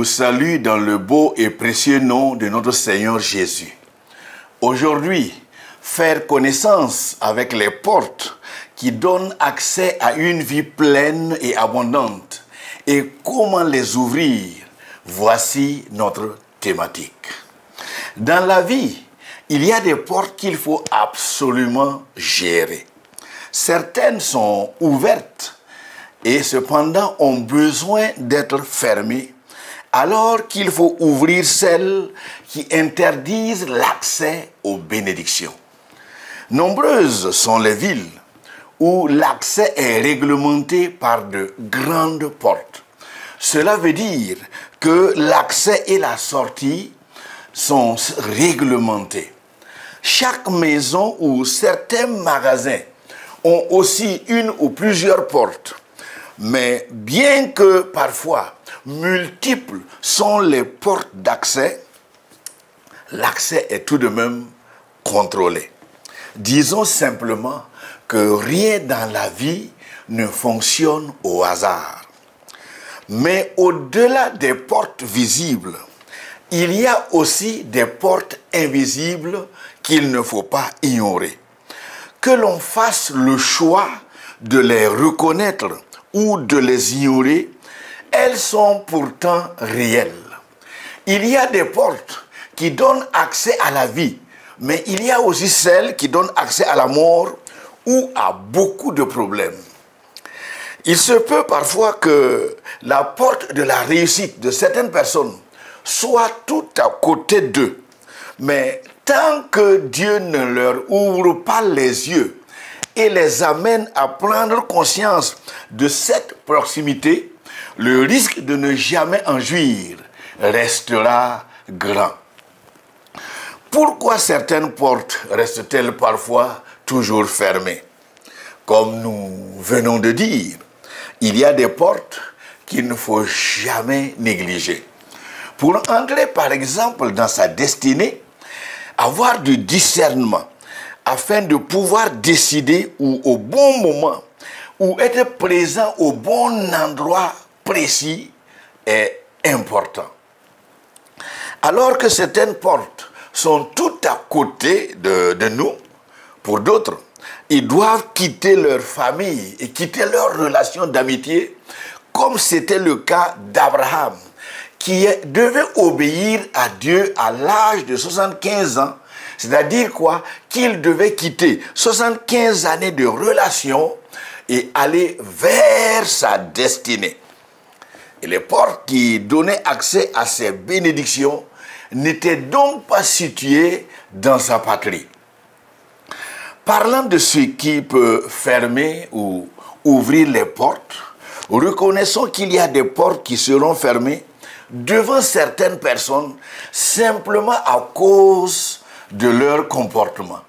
salue dans le beau et précieux nom de notre Seigneur Jésus. Aujourd'hui, faire connaissance avec les portes qui donnent accès à une vie pleine et abondante et comment les ouvrir, voici notre thématique. Dans la vie, il y a des portes qu'il faut absolument gérer. Certaines sont ouvertes et cependant ont besoin d'être fermées, alors qu'il faut ouvrir celles qui interdisent l'accès aux bénédictions. Nombreuses sont les villes où l'accès est réglementé par de grandes portes. Cela veut dire que l'accès et la sortie sont réglementés. Chaque maison ou certains magasins ont aussi une ou plusieurs portes. Mais bien que parfois multiples sont les portes d'accès, l'accès est tout de même contrôlé. Disons simplement que rien dans la vie ne fonctionne au hasard. Mais au-delà des portes visibles, il y a aussi des portes invisibles qu'il ne faut pas ignorer. Que l'on fasse le choix de les reconnaître ou de les ignorer, elles sont pourtant réelles. Il y a des portes qui donnent accès à la vie, mais il y a aussi celles qui donnent accès à la mort ou à beaucoup de problèmes. Il se peut parfois que la porte de la réussite de certaines personnes soit tout à côté d'eux, mais tant que Dieu ne leur ouvre pas les yeux et les amène à prendre conscience de cette proximité, le risque de ne jamais en jouir restera grand. Pourquoi certaines portes restent-elles parfois toujours fermées? Comme nous venons de dire, il y a des portes qu'il ne faut jamais négliger. Pour entrer par exemple dans sa destinée, avoir du discernement afin de pouvoir décider où, au bon moment ou être présent au bon endroit précis est important. Alors que certaines portes sont tout à côté de nous, pour d'autres, ils doivent quitter leur famille et quitter leurs relations d'amitié, comme c'était le cas d'Abraham, qui devait obéir à Dieu à l'âge de 75 ans, c'est-à-dire quoi? Qu'il devait quitter 75 années de relation et aller vers sa destinée. Et les portes qui donnaient accès à ces bénédictions n'étaient donc pas situées dans sa patrie. Parlant de ce qui peut fermer ou ouvrir les portes, reconnaissons qu'il y a des portes qui seront fermées devant certaines personnes simplement à cause de leur comportement.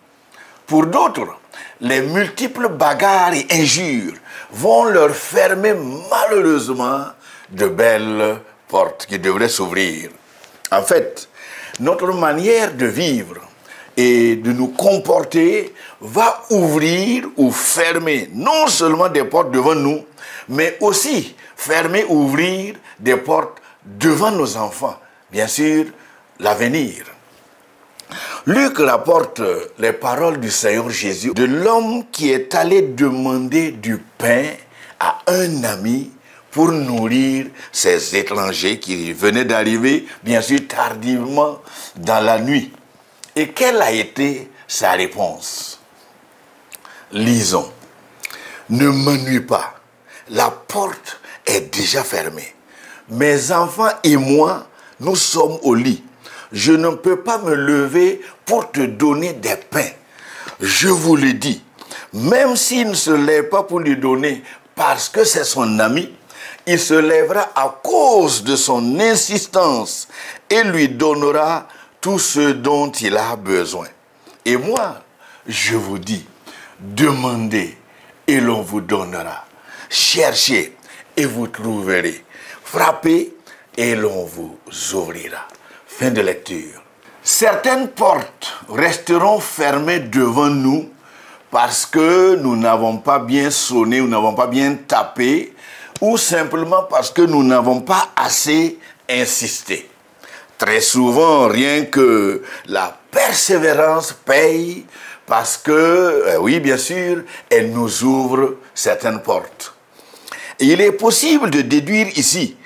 Pour d'autres, les multiples bagarres et injures vont leur fermer malheureusement de belles portes qui devraient s'ouvrir. En fait, notre manière de vivre et de nous comporter va ouvrir ou fermer non seulement des portes devant nous, mais aussi fermer ou ouvrir des portes devant nos enfants, bien sûr, l'avenir. Luc rapporte les paroles du Seigneur Jésus de l'homme qui est allé demander du pain à un ami pour nourrir ces étrangers qui venaient d'arriver, bien sûr, tardivement dans la nuit. Et quelle a été sa réponse? Lisons. Ne m'ennuie pas, la porte est déjà fermée. Mes enfants et moi, nous sommes au lit. Je ne peux pas me lever pour te donner des pains. Je vous le dis, même s'il ne se lève pas pour lui donner parce que c'est son ami, il se lèvera à cause de son insistance et lui donnera tout ce dont il a besoin. Et moi, je vous dis, demandez et l'on vous donnera. Cherchez et vous trouverez. Frappez et l'on vous ouvrira. Fin de lecture. Certaines portes resteront fermées devant nous parce que nous n'avons pas bien sonné, nous n'avons pas bien tapé, ou simplement parce que nous n'avons pas assez insister. Très souvent, rien que la persévérance paye parce que, oui, bien sûr, elle nous ouvre certaines portes. Et il est possible de déduire ici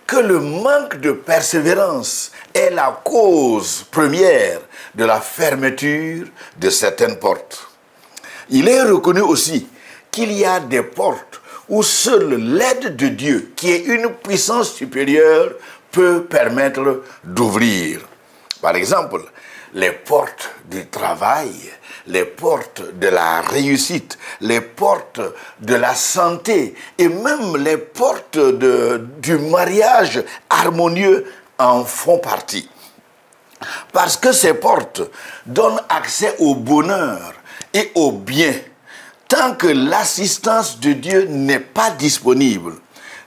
que le manque de persévérance est la cause première de la fermeture de certaines portes. Il est reconnu aussi qu'il y a des portes où seule l'aide de Dieu, qui est une puissance supérieure, peut permettre d'ouvrir. Par exemple, les portes du travail, les portes de la réussite, les portes de la santé et même les portes du mariage harmonieux en font partie. Parce que ces portes donnent accès au bonheur et au bien. Tant que l'assistance de Dieu n'est pas disponible,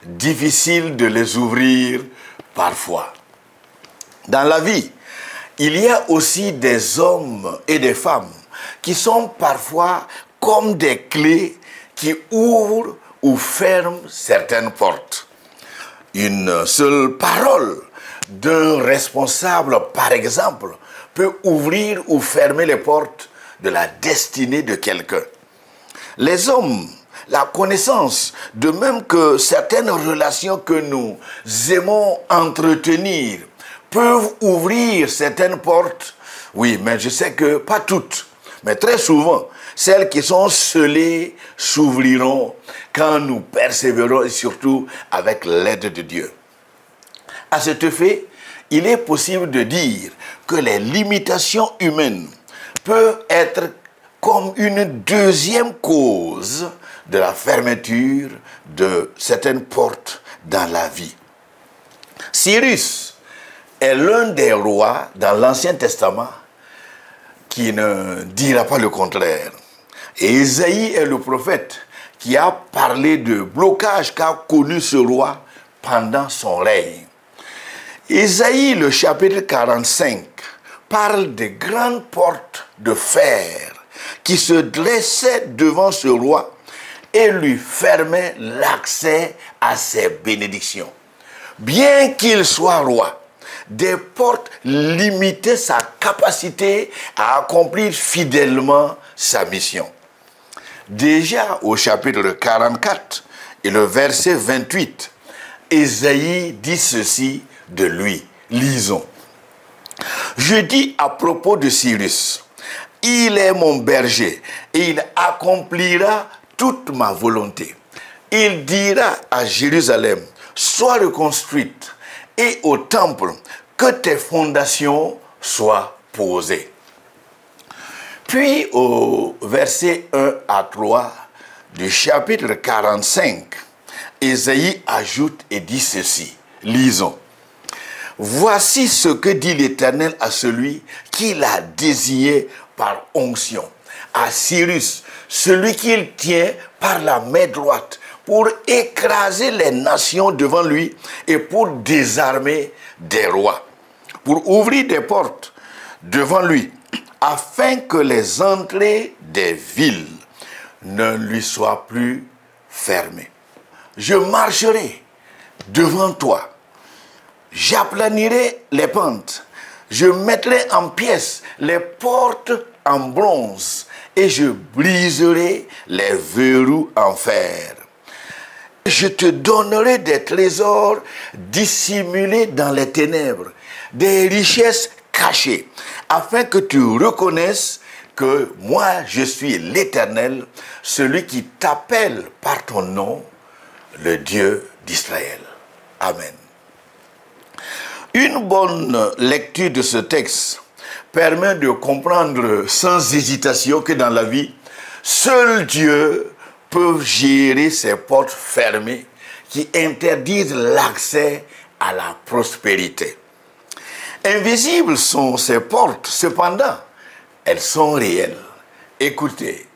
difficile de les ouvrir parfois. Dans la vie, il y a aussi des hommes et des femmes qui sont parfois comme des clés qui ouvrent ou ferment certaines portes. Une seule parole d'un responsable, par exemple, peut ouvrir ou fermer les portes de la destinée de quelqu'un. Les hommes, la connaissance, de même que certaines relations que nous aimons entretenir, peuvent ouvrir certaines portes. Oui, mais je sais que pas toutes, mais très souvent, celles qui sont scellées s'ouvriront quand nous persévérons et surtout avec l'aide de Dieu. À cet effet, il est possible de dire que les limitations humaines peuvent être comme une deuxième cause de la fermeture de certaines portes dans la vie. Cyrus est l'un des rois dans l'Ancien Testament qui ne dira pas le contraire. Et Isaïe est le prophète qui a parlé de blocage qu'a connu ce roi pendant son règne. Isaïe, le chapitre 45, parle des grandes portes de fer qui se dressaient devant ce roi et lui fermaient l'accès à ses bénédictions. Bien qu'il soit roi, des portes limitaient sa capacité à accomplir fidèlement sa mission. Déjà au chapitre 44 et le verset 28, Isaïe dit ceci de lui. Lisons. Je dis à propos de Cyrus, il est mon berger et il accomplira toute ma volonté. Il dira à Jérusalem, sois reconstruite, et au temple, que tes fondations soient posées. Puis au verset 1 à 3 du chapitre 45, Isaïe ajoute et dit ceci. Lisons. Voici ce que dit l'Éternel à celui qui l'a désigné par onction, à Cyrus, celui qu'il tient par la main droite, pour écraser les nations devant lui et pour désarmer des rois, pour ouvrir des portes devant lui, afin que les entrées des villes ne lui soient plus fermées. Je marcherai devant toi, j'aplanirai les pentes, je mettrai en pièces les portes en bronze et je briserai les verrous en fer. Je te donnerai des trésors dissimulés dans les ténèbres, des richesses cachées, afin que tu reconnaisses que moi, je suis l'Éternel, celui qui t'appelle par ton nom, le Dieu d'Israël. Amen. Une bonne lecture de ce texte permet de comprendre sans hésitation que dans la vie, seul Dieu peut gérer ces portes fermées qui interdisent l'accès à la prospérité. Invisibles sont ces portes, cependant, elles sont réelles. Écoutez,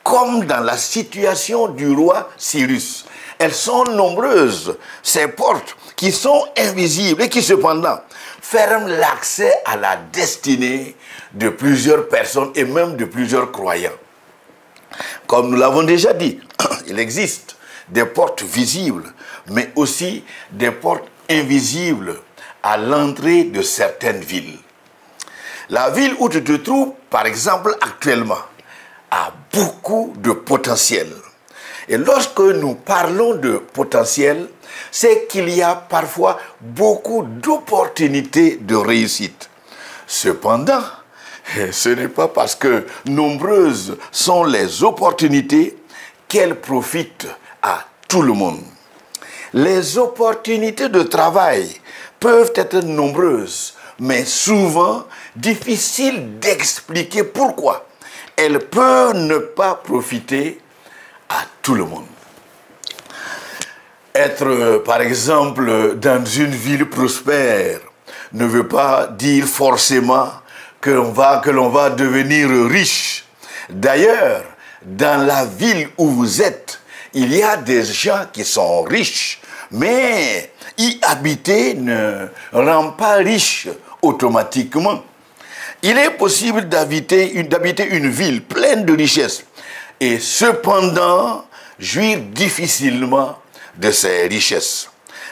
comme dans la situation du roi Cyrus, elles sont nombreuses, ces portes qui sont invisibles et qui cependant ferment l'accès à la destinée de plusieurs personnes et même de plusieurs croyants. Comme nous l'avons déjà dit, il existe des portes visibles, mais aussi des portes invisibles à l'entrée de certaines villes. La ville où tu te trouves, par exemple, actuellement, a beaucoup de potentiel. Et lorsque nous parlons de potentiel, c'est qu'il y a parfois beaucoup d'opportunités de réussite. Cependant, ce n'est pas parce que nombreuses sont les opportunités qu'elles profitent à tout le monde. Les opportunités de travail peuvent être nombreuses, mais souvent difficiles d'expliquer pourquoi elles peuvent ne pas profiter à tout le monde. Être, par exemple, dans une ville prospère ne veut pas dire forcément que l'on va devenir riche. D'ailleurs, dans la ville où vous êtes, il y a des gens qui sont riches, mais y habiter ne rend pas riche automatiquement. Il est possible d'habiter une ville pleine de richesses et cependant jouir difficilement de ces richesses.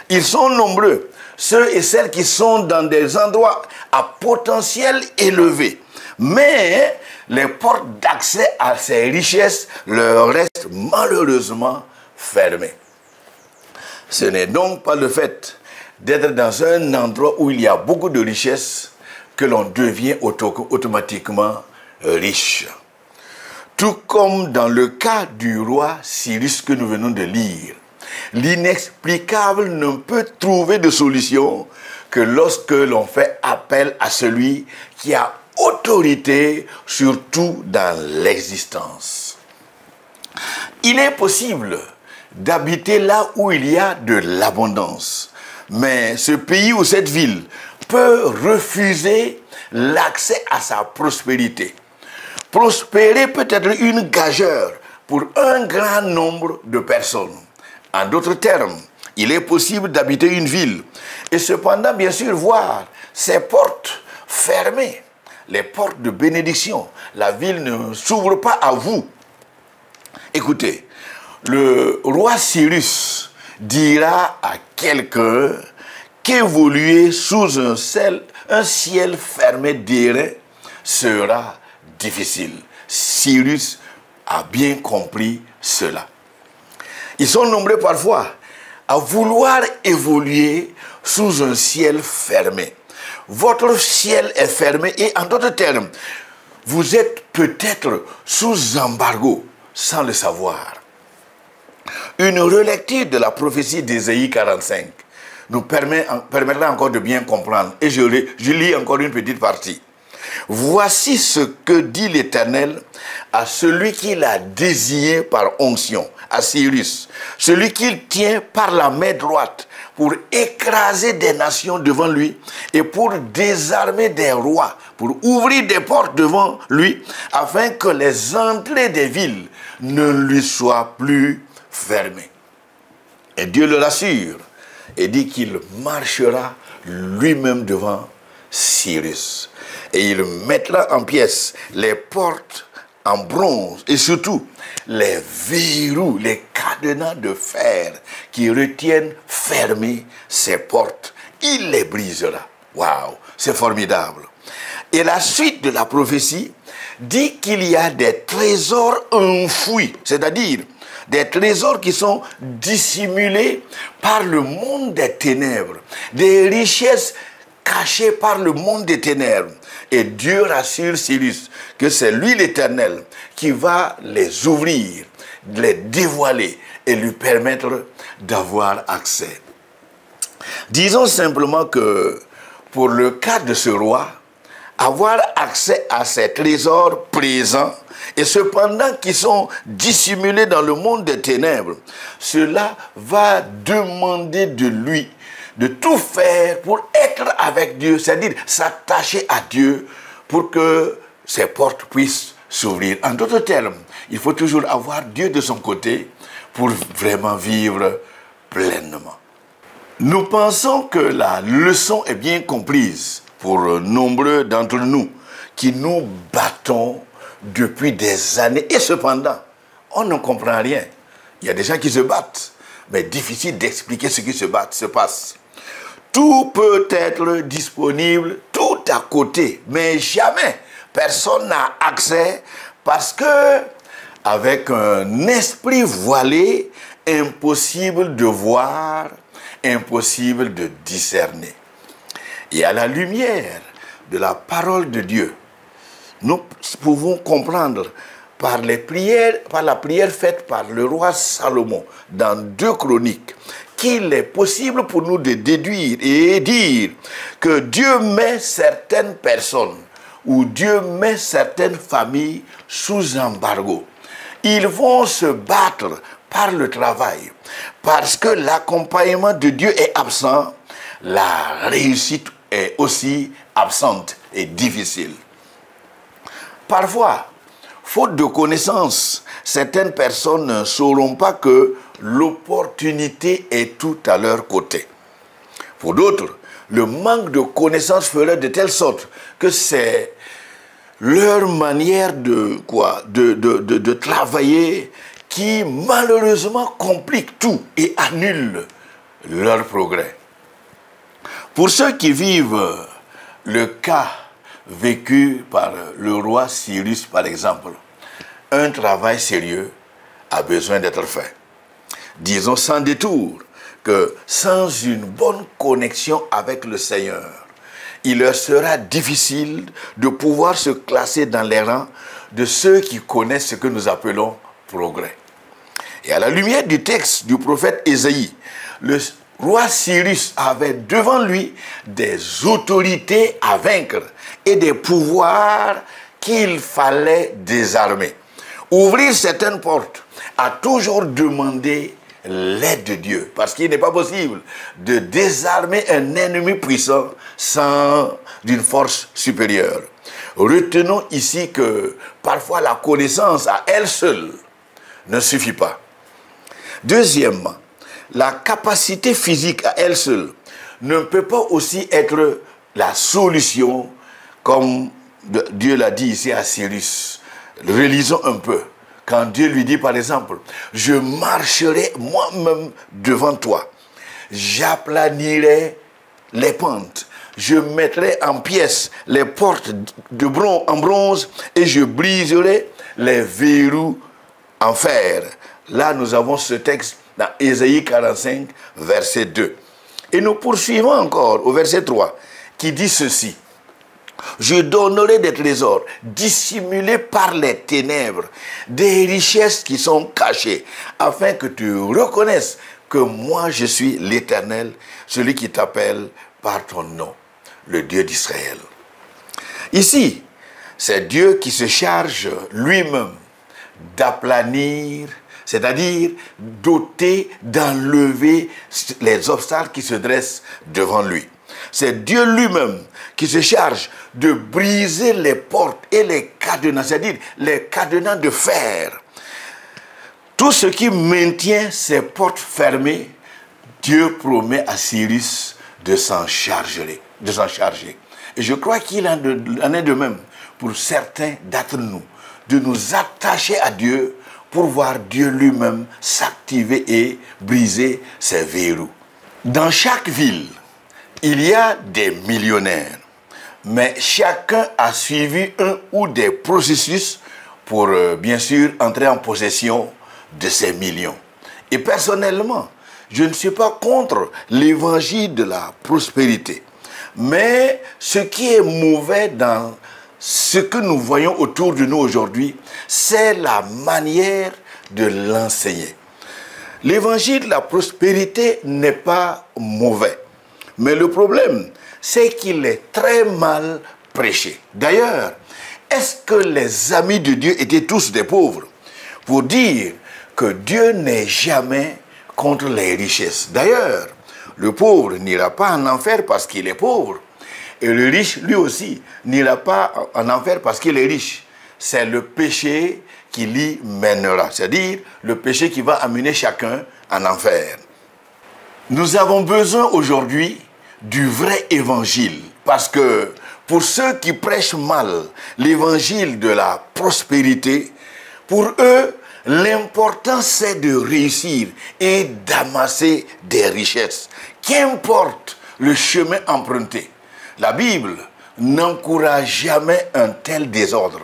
Ils sont nombreux, ceux et celles qui sont dans des endroits à potentiel élevé, mais les portes d'accès à ces richesses leur restent malheureusement fermées. Ce n'est donc pas le fait d'être dans un endroit où il y a beaucoup de richesses que l'on devient automatiquement riche. Tout comme dans le cas du roi Cyrus que nous venons de lire, l'inexplicable ne peut trouver de solution que lorsque l'on fait appel à celui qui a autorité sur tout dans l'existence. Il est possible d'habiter là où il y a de l'abondance, mais ce pays ou cette ville peut refuser l'accès à sa prospérité. Prospérer peut être une gageure pour un grand nombre de personnes. En d'autres termes, il est possible d'habiter une ville et cependant, bien sûr, voir ses portes fermées, les portes de bénédiction. La ville ne s'ouvre pas à vous. Écoutez, le roi Cyrus dira à quelqu'un qu'évoluer sous un ciel fermé d'airain sera difficile. Cyrus a bien compris cela. Ils sont nombreux parfois à vouloir évoluer sous un ciel fermé. Votre ciel est fermé et en d'autres termes, vous êtes peut-être sous embargo sans le savoir. Une relecture de la prophétie d'Ésaïe 45 nous permettra encore de bien comprendre. Et je lis encore une petite partie. Voici ce que dit l'Éternel à celui qui l'a désigné par onction, à Cyrus, celui qu'il tient par la main droite pour écraser des nations devant lui et pour désarmer des rois, pour ouvrir des portes devant lui, afin que les entrées des villes ne lui soient plus fermées. Et Dieu le rassure et dit qu'il marchera lui-même devant Cyrus. Et il mettra en pièces les portes en bronze et surtout les verrous, les cadenas de fer qui retiennent fermées ces portes. Il les brisera. Waouh, c'est formidable. Et la suite de la prophétie dit qu'il y a des trésors enfouis, c'est-à-dire des trésors qui sont dissimulés par le monde des ténèbres, des richesses cachées par le monde des ténèbres. Et Dieu rassure Cyrus que c'est lui l'Éternel qui va les ouvrir, les dévoiler et lui permettre d'avoir accès. Disons simplement que pour le cas de ce roi, avoir accès à ces trésors présents et cependant qui sont dissimulés dans le monde des ténèbres, cela va demander de lui de tout faire pour être avec Dieu, c'est-à-dire s'attacher à Dieu pour que ces portes puissent s'ouvrir. En d'autres termes, il faut toujours avoir Dieu de son côté pour vraiment vivre pleinement. Nous pensons que la leçon est bien comprise pour nombreux d'entre nous qui nous battons depuis des années et cependant, on ne comprend rien. Il y a des gens qui se battent, mais difficile d'expliquer ce qui se passe. Tout peut être disponible tout à côté, mais jamais personne n'a accès parce que avec un esprit voilé, impossible de voir, impossible de discerner. Et à la lumière de la parole de Dieu, nous pouvons comprendre par la prière faite par le roi Salomon dans 2 Chroniques, qu'il est possible pour nous de déduire et dire que Dieu met certaines personnes ou Dieu met certaines familles sous embargo. Ils vont se battre par le travail. Parce que l'accompagnement de Dieu est absent, la réussite est aussi absente et difficile. Parfois, faute de connaissances, certaines personnes ne sauront pas que l'opportunité est tout à leur côté. Pour d'autres, le manque de connaissances ferait de telle sorte que c'est leur manière de travailler qui malheureusement complique tout et annule leur progrès. Pour ceux qui vivent le cas vécu par le roi Cyrus, par exemple, un travail sérieux a besoin d'être fait. Disons sans détour que sans une bonne connexion avec le Seigneur, il leur sera difficile de pouvoir se classer dans les rangs de ceux qui connaissent ce que nous appelons progrès. Et à la lumière du texte du prophète Ésaïe, le roi Cyrus avait devant lui des autorités à vaincre et des pouvoirs qu'il fallait désarmer. Ouvrir certaines portes a toujours demandé l'aide de Dieu, parce qu'il n'est pas possible de désarmer un ennemi puissant sans d'une force supérieure. Retenons ici que parfois la connaissance à elle seule ne suffit pas. Deuxièmement, la capacité physique à elle seule ne peut pas aussi être la solution, comme Dieu l'a dit ici à Cyrus. Relisons un peu. Quand Dieu lui dit par exemple, je marcherai moi-même devant toi, j'aplanirai les pentes, je mettrai en pièces les portes en bronze et je briserai les verrous en fer. Là, nous avons ce texte dans Ésaïe 45, verset 2. Et nous poursuivons encore au verset 3, qui dit ceci. Je donnerai des trésors dissimulés par les ténèbres, des richesses qui sont cachées, afin que tu reconnaisses que moi je suis l'Éternel, celui qui t'appelle par ton nom, le Dieu d'Israël. Ici, c'est Dieu qui se charge lui-même d'aplanir, c'est-à-dire d'ôter, d'enlever les obstacles qui se dressent devant lui. C'est Dieu lui-même qui se charge de briser les portes et les cadenas, c'est-à-dire les cadenas de fer. Tout ce qui maintient ces portes fermées, Dieu promet à Cyrus de s'en charger. Et je crois qu'il en est de même pour certains d'entre nous, de nous attacher à Dieu pour voir Dieu lui-même s'activer et briser ses verrous. Dans chaque ville, il y a des millionnaires, mais chacun a suivi un ou des processus pour, bien sûr, entrer en possession de ces millions. Et personnellement, je ne suis pas contre l'évangile de la prospérité. Mais ce qui est mauvais dans ce que nous voyons autour de nous aujourd'hui, c'est la manière de l'enseigner. L'évangile de la prospérité n'est pas mauvais. Mais le problème, c'est qu'il est très mal prêché. D'ailleurs, est-ce que les amis de Dieu étaient tous des pauvres? Pour dire que Dieu n'est jamais contre les richesses. D'ailleurs, le pauvre n'ira pas en enfer parce qu'il est pauvre. Et le riche, lui aussi, n'ira pas en enfer parce qu'il est riche. C'est le péché qui l'y mènera. C'est-à-dire le péché qui va amener chacun en enfer. Nous avons besoin aujourd'hui du vrai évangile. Parce que pour ceux qui prêchent mal l'évangile de la prospérité, pour eux, l'important c'est de réussir et d'amasser des richesses. Qu'importe le chemin emprunté. La Bible n'encourage jamais un tel désordre.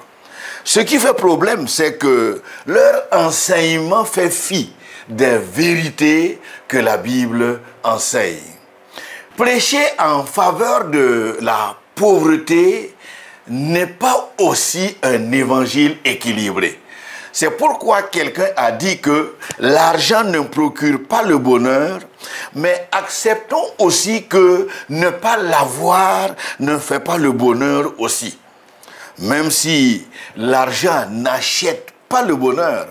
Ce qui fait problème, c'est que leur enseignement fait fi des vérités que la Bible enseigne. Prêcher en faveur de la pauvreté n'est pas aussi un évangile équilibré. C'est pourquoi quelqu'un a dit que l'argent ne procure pas le bonheur, mais acceptons aussi que ne pas l'avoir ne fait pas le bonheur aussi. Même si l'argent n'achète pas le bonheur,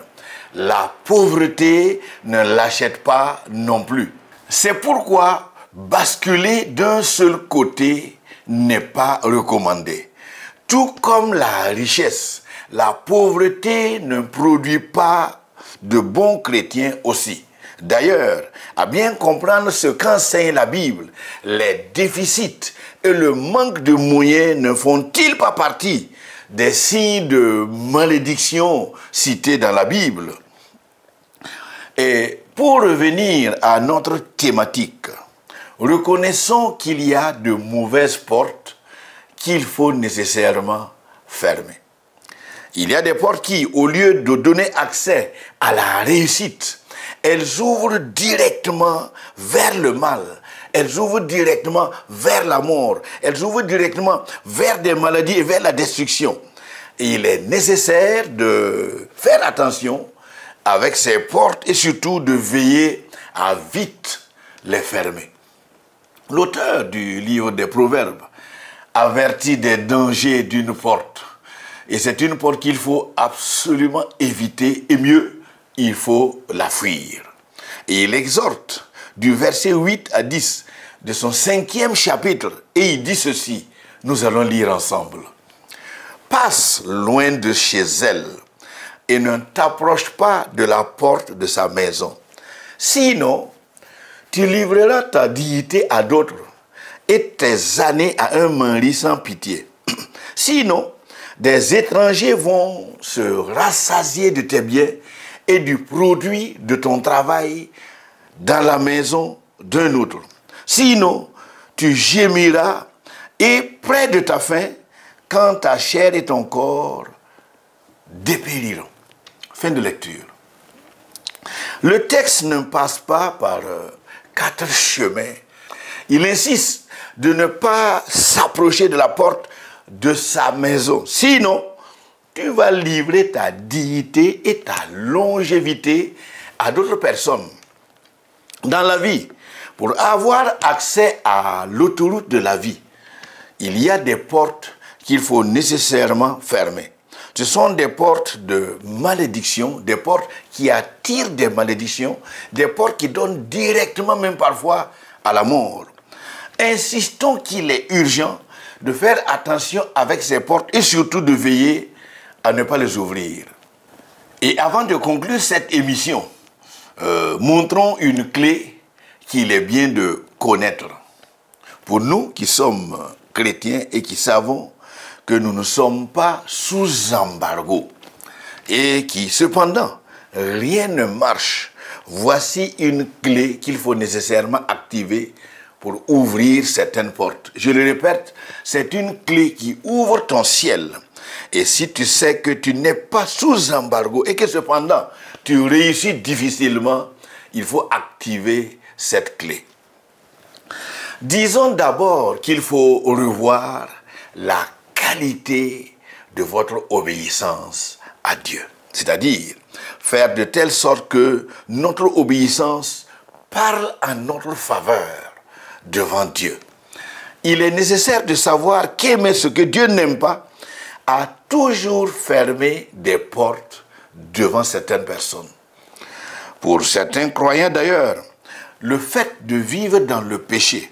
la pauvreté ne l'achète pas non plus. C'est pourquoi basculer d'un seul côté n'est pas recommandé. Tout comme la richesse, la pauvreté ne produit pas de bons chrétiens aussi. D'ailleurs, à bien comprendre ce qu'enseigne la Bible, les déficits et le manque de moyens ne font-ils pas partie des signes de malédiction cités dans la Bible? Et pour revenir à notre thématique, reconnaissons qu'il y a de mauvaises portes qu'il faut nécessairement fermer. Il y a des portes qui, au lieu de donner accès à la réussite, elles ouvrent directement vers le mal. Elles ouvrent directement vers la mort. Elles ouvrent directement vers des maladies et vers la destruction. Et il est nécessaire de faire attention avec ces portes et surtout de veiller à vite les fermer. L'auteur du livre des Proverbes avertit des dangers d'une porte. Et c'est une porte qu'il faut absolument éviter, et mieux, il faut la fuir. Et il exhorte du verset 8 à 10 de son 5e chapitre, et il dit ceci, nous allons lire ensemble. Passe loin de chez elle, et ne t'approche pas de la porte de sa maison. Sinon, tu livreras ta dignité à d'autres, et tes années à un mari sans pitié. Sinon, des étrangers vont se rassasier de tes biens et du produit de ton travail dans la maison d'un autre. Sinon, tu gémiras et près de ta faim, quand ta chair et ton corps dépériront. Fin de lecture. Le texte ne passe pas par 4 chemins. Il insiste de ne pas s'approcher de la porte de sa maison. Sinon, tu vas livrer ta dignité et ta longévité à d'autres personnes. Dans la vie, pour avoir accès à l'autoroute de la vie, il y a des portes qu'il faut nécessairement fermer. Ce sont des portes de malédiction, des portes qui attirent des malédictions, des portes qui donnent directement, même parfois, à la mort. Insistons qu'il est urgent de faire attention avec ces portes et surtout de veiller à ne pas les ouvrir. Et avant de conclure cette émission, montrons une clé qu'il est bien de connaître. Pour nous qui sommes chrétiens et qui savons que nous ne sommes pas sous embargo et qui cependant rien ne marche, voici une clé qu'il faut nécessairement activer pour ouvrir certaines portes. Je le répète, c'est une clé qui ouvre ton ciel. Et si tu sais que tu n'es pas sous embargo et que cependant tu réussis difficilement, il faut activer cette clé. Disons d'abord qu'il faut revoir la qualité de votre obéissance à Dieu. C'est-à-dire faire de telle sorte que notre obéissance parle en notre faveur devant Dieu. Il est nécessaire de savoir qu'aimer ce que Dieu n'aime pas a toujours fermé des portes devant certaines personnes. Pour certains croyants d'ailleurs, le fait de vivre dans le péché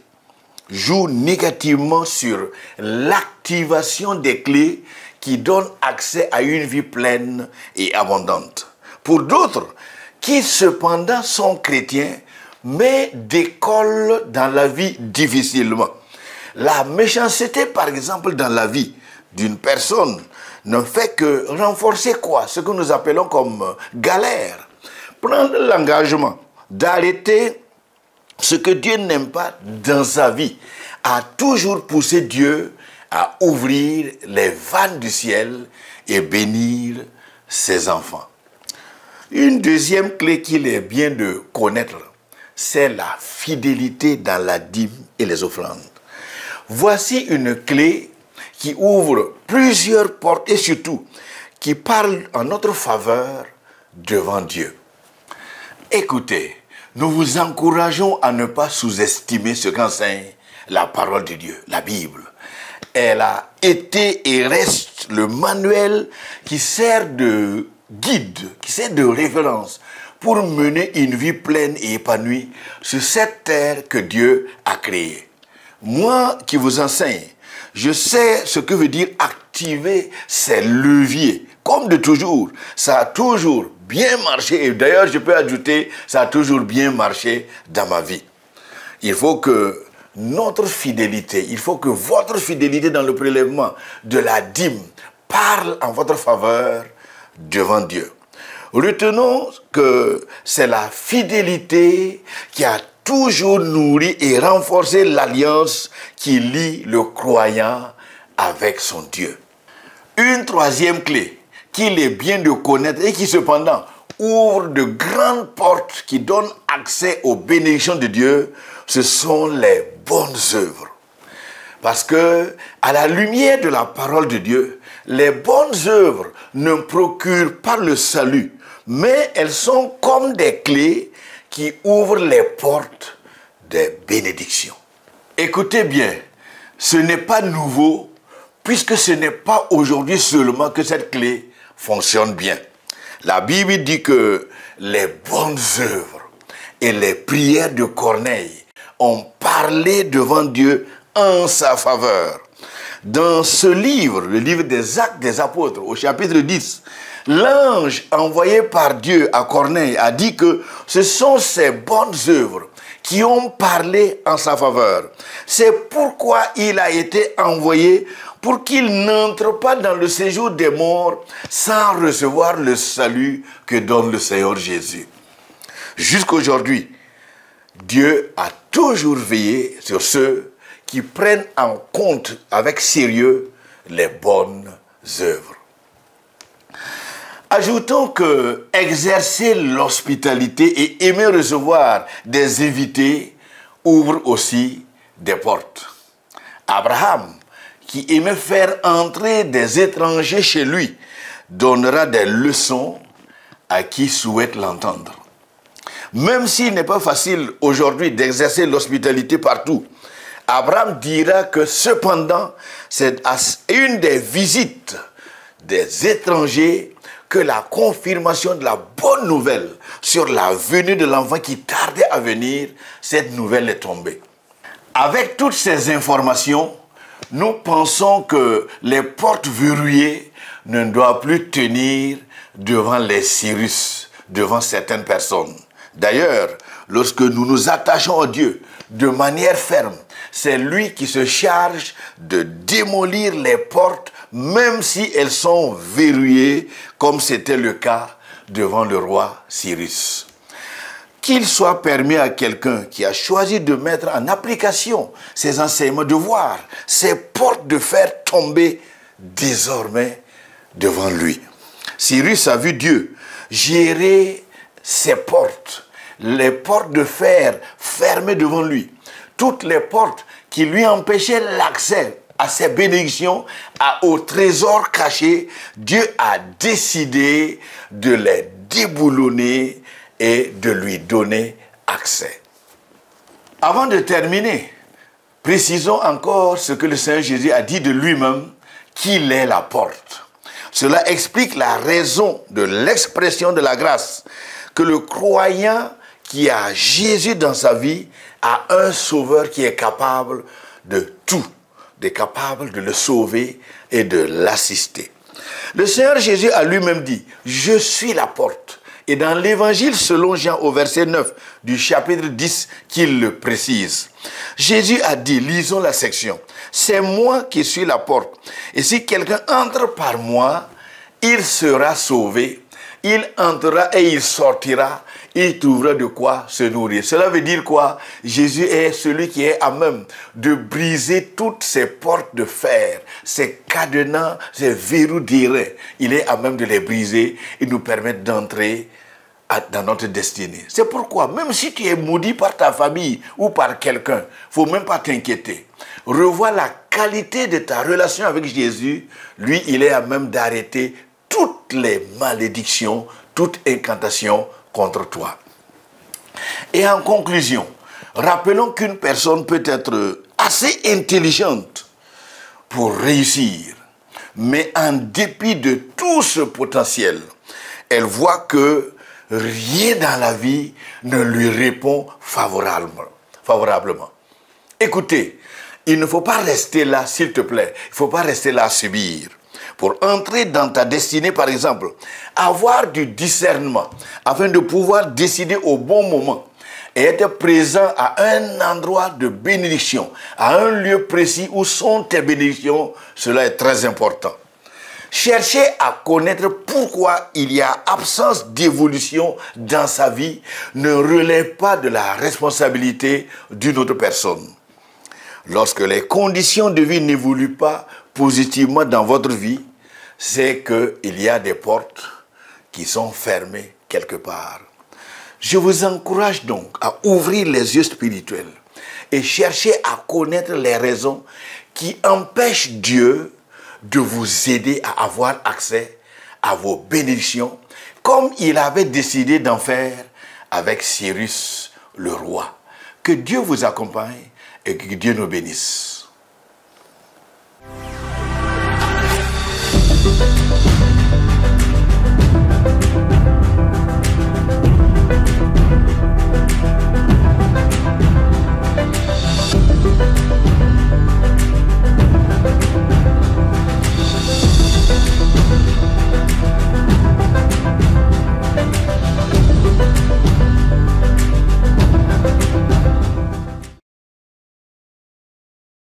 joue négativement sur l'activation des clés qui donnent accès à une vie pleine et abondante. Pour d'autres, qui cependant sont chrétiens, mais décollent dans la vie difficilement. La méchanceté, par exemple, dans la vie d'une personne ne fait que renforcer quoi? Ce que nous appelons comme galère. Prendre l'engagement d'arrêter ce que Dieu n'aime pas dans sa vie a toujours poussé Dieu à ouvrir les vannes du ciel et bénir ses enfants. Une deuxième clé qu'il est bien de connaître, c'est la fidélité dans la dîme et les offrandes. Voici une clé qui ouvre plusieurs portes et surtout qui parle en notre faveur devant Dieu. Écoutez, nous vous encourageons à ne pas sous-estimer ce qu'enseigne la parole de Dieu, la Bible. Elle a été et reste le manuel qui sert de guide, qui sert de référence pour mener une vie pleine et épanouie sur cette terre que Dieu a créée. Moi qui vous enseigne, je sais ce que veut dire activer ces leviers. Comme de toujours, ça a toujours bien marché. Et d'ailleurs, je peux ajouter, ça a toujours bien marché dans ma vie. Il faut que notre fidélité, il faut que votre fidélité dans le prélèvement de la dîme parle en votre faveur devant Dieu. Retenons que c'est la fidélité qui a toujours nourri et renforcé l'alliance qui lie le croyant avec son Dieu. Une troisième clé qu'il est bien de connaître et qui cependant ouvre de grandes portes qui donnent accès aux bénédictions de Dieu, ce sont les bonnes œuvres. Parce que, à la lumière de la parole de Dieu, les bonnes œuvres ne procurent pas le salut, mais elles sont comme des clés qui ouvrent les portes des bénédictions. Écoutez bien, ce n'est pas nouveau, puisque ce n'est pas aujourd'hui seulement que cette clé fonctionne bien. La Bible dit que les bonnes œuvres et les prières de Corneille ont parlé devant Dieu en sa faveur. Dans ce livre, le livre des Actes des Apôtres, au chapitre 10, l'ange envoyé par Dieu à Corneille a dit que ce sont ces bonnes œuvres qui ont parlé en sa faveur. C'est pourquoi il a été envoyé pour qu'il n'entre pas dans le séjour des morts sans recevoir le salut que donne le Seigneur Jésus. Jusqu'aujourd'hui, Dieu a toujours veillé sur ceux qui prennent en compte avec sérieux les bonnes œuvres. Ajoutons que exercer l'hospitalité et aimer recevoir des invités ouvre aussi des portes. Abraham, qui aimait faire entrer des étrangers chez lui, donnera des leçons à qui souhaite l'entendre. Même s'il n'est pas facile aujourd'hui d'exercer l'hospitalité partout, Abraham dira que cependant, c'est à une des visites des étrangers que la confirmation de la bonne nouvelle sur la venue de l'enfant qui tardait à venir, cette nouvelle est tombée. Avec toutes ces informations, nous pensons que les portes verrouillées ne doivent plus tenir devant les Cyrus, devant certaines personnes. D'ailleurs, lorsque nous nous attachons à Dieu de manière ferme, c'est lui qui se charge de démolir les portes, même si elles sont verrouillées, comme c'était le cas devant le roi Cyrus. Qu'il soit permis à quelqu'un qui a choisi de mettre en application ces enseignements, de voir ces portes de fer tomber désormais devant lui. Cyrus a vu Dieu gérer ces portes, les portes de fer fermées devant lui. Toutes les portes qui lui empêchaient l'accès à ses bénédictions, aux trésors cachés, Dieu a décidé de les déboulonner et de lui donner accès. Avant de terminer, précisons encore ce que le Seigneur Jésus a dit de lui-même, qu'il est la porte. Cela explique la raison de l'expression de la grâce, que le croyant qui a Jésus dans sa vie a un sauveur qui est capable de tout, capable de le sauver et de l'assister. Le Seigneur Jésus a lui-même dit, « Je suis la porte ». Et dans l'évangile selon Jean au verset 9 du chapitre 10 qu'il le précise, Jésus a dit, lisons la section, « C'est moi qui suis la porte. Et si quelqu'un entre par moi, il sera sauvé. il entrera et il sortira, il trouvera de quoi se nourrir. Cela veut dire quoi? Jésus est celui qui est à même de briser toutes ces portes de fer, ces cadenas, ces verrous d'airain. Il est à même de les briser et nous permettre d'entrer dans notre destinée. C'est pourquoi, même si tu es maudit par ta famille ou par quelqu'un, il ne faut même pas t'inquiéter. Revois la qualité de ta relation avec Jésus. Lui, il est à même d'arrêter toutes les malédictions, toute incantation contre toi. Et en conclusion, rappelons qu'une personne peut être assez intelligente pour réussir, mais en dépit de tout ce potentiel, elle voit que rien dans la vie ne lui répond favorablement. Écoutez, il ne faut pas rester là, s'il te plaît. Il ne faut pas rester là à subir. Pour entrer dans ta destinée, par exemple, avoir du discernement afin de pouvoir décider au bon moment et être présent à un endroit de bénédiction, à un lieu précis où sont tes bénédictions, cela est très important. Chercher à connaître pourquoi il y a absence d'évolution dans sa vie ne relève pas de la responsabilité d'une autre personne. Lorsque les conditions de vie n'évoluent pas positivement dans votre vie, c'est qu'il y a des portes qui sont fermées quelque part. Je vous encourage donc à ouvrir les yeux spirituels et chercher à connaître les raisons qui empêchent Dieu de vous aider à avoir accès à vos bénédictions, comme il avait décidé d'en faire avec Cyrus le roi. Que Dieu vous accompagne et que Dieu nous bénisse.